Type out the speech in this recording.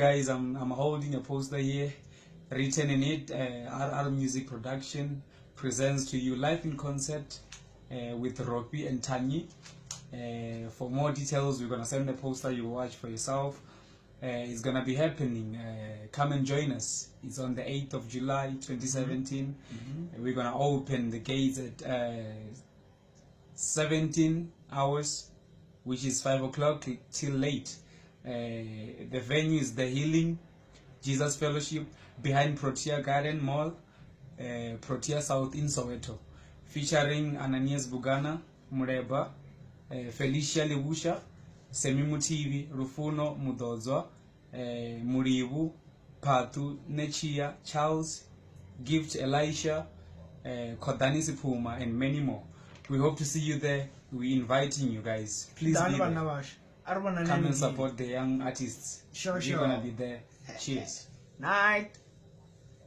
guys, I'm holding a poster here, written in it, RR Music Production presents to you live in concert with Ropi and Tanyi. For more details, we're gonna send the poster, you watch for yourself. It's gonna be happening. Come and join us. It's on the 8th of July 2017. We're gonna open the gates at 17 hours, which is 5 o'clock till late. The venue is the Healing Jesus Fellowship behind Protea Garden Mall, Protea South in Soweto, featuring Ananias Bugana, Mureba, Felicia Lebusha, Semimu TV, Rufuno Mudodzwa, Muribu, Patu, Nechia, Charles, Gift Elisha, Kodani Sipuma, and many more. We hope to see you there. We're inviting you guys. Please be there. Come and support the young artists. Sure. We're gonna be there. Cheers. Night.